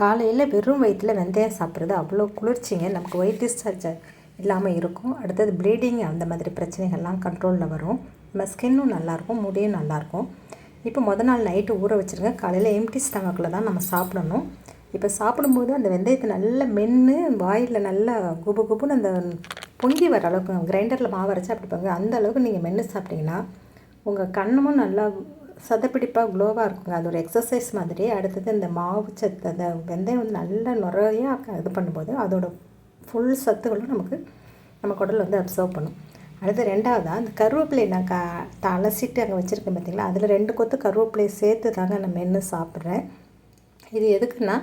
காலையில் வெறும் வயிற்றில் வெந்தயம் சாப்பிட்றது அவ்வளோ குளிர்ச்சிங்க. நமக்கு ஒயிட் டிஸ்சார்ஜ் இல்லாமல் இருக்கும். அடுத்தது ப்ளீடிங் அந்த மாதிரி பிரச்சனைகள்லாம் கண்ட்ரோலில் வரும். நம்ம ஸ்கின்னும் நல்லாயிருக்கும், முடியும் நல்லாயிருக்கும். இப்போ நாள் நைட்டு ஊற வச்சுருங்க. காலையில் எம்டி ஸ்டமக்கில் தான் நம்ம சாப்பிடணும். இப்போ சாப்பிடும்போது அந்த வெந்தயத்தை நல்லா மென்று வாயில் நல்லா குபு குபுன்னு அந்த பொங்கி வர அளவுக்கு கிரைண்டரில் மாவு அரைச்சி அப்படி பாங்க அந்த அளவுக்கு நீங்கள் மென்று சாப்பிட்டிங்கன்னா உங்கள் கண்ணமும் நல்லா சதப்பிடிப்பாக க்ளோவாக இருக்குங்க. அது ஒரு எக்ஸசைஸ் மாதிரி. அடுத்தது இந்த மாவு சத்து அந்த வெந்தயம் வந்து நல்லா நிறையா இது பண்ணும்போது அதோட ஃபுல் சத்துகளும் நம்ம குடலில் வந்து அப்சர்வ் பண்ணும். அடுத்து ரெண்டாவதாக அந்த கருவேப்பிலை நான் அலசிட்டு அங்கே வச்சுருக்கேன் பார்த்திங்களா, அதில் 2 கொத்து கருவேப்பிலையை சேர்த்து தாங்க நான் மென்று சாப்பிட்றேன். இது எதுக்குன்னா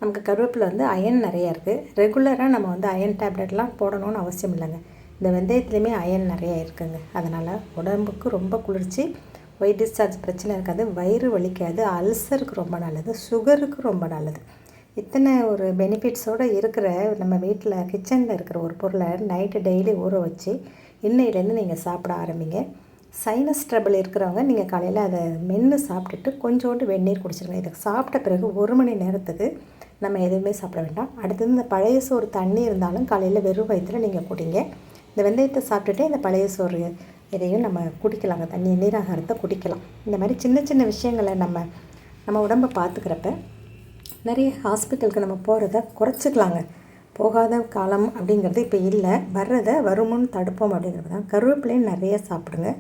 நமக்கு கருவேப்பிலை வந்து அயன் நிறையா இருக்குது. ரெகுலராக நம்ம வந்து அயன் டேப்லெட்லாம் போடணும்னு அவசியம் இல்லைங்க. இந்த வெந்தயத்துலேயுமே அயன் நிறையா இருக்குதுங்க. அதனால் உடம்புக்கு ரொம்ப குளிர்ச்சி, ஒயிட் டிஸ்சார்ஜ் பிரச்சனை இருக்காது, வயிறு வலிக்காது, அல்சருக்கு ரொம்ப நல்லது, சுகருக்கு ரொம்ப நல்லது. இத்தனை ஒரு பெனிஃபிட்ஸோடு இருக்கிற நம்ம வீட்டில் கிச்சனில் இருக்கிற ஒரு பொருளை நைட்டு டெய்லி ஊற வச்சு இன்னையிலேருந்து நீங்கள் சாப்பிட ஆரம்பிங்க. சைனஸ் ட்ரபிள் இருக்கிறவங்க நீங்கள் காலையில் அதை மென்று சாப்பிட்டுட்டு கொஞ்சோண்டு வெந்நீர் குடிச்சிருங்க. இதை சாப்பிட்ட பிறகு 1 மணி நேரத்துக்கு நம்ம எதுவுமே சாப்பிட வேண்டாம். அடுத்தது இந்த பழைய சோறு தண்ணி இருந்தாலும் காலையில் வெறும் வயிற்றில் நீங்கள் குடிங்க. இந்த வெந்தயத்தை சாப்பிட்டுட்டு இந்த பழைய சோறு இதையும் நம்ம குடிக்கலாங்க, தண்ணி நீராகாரத்தை குடிக்கலாம். இந்த மாதிரி சின்ன சின்ன விஷயங்களை நம்ம உடம்பை பார்த்துக்கிறப்ப நிறைய ஹாஸ்பிட்டலுக்கு நம்ம போகிறத குறைச்சிக்கலாங்க. போகாத காலம் அப்படிங்கிறது இப்போ இல்லை, வர்றதை வருமுன்னு தடுப்போம் அப்படிங்கிறது தான். கருவேப்பிலையும் நிறைய சாப்பிடுங்க.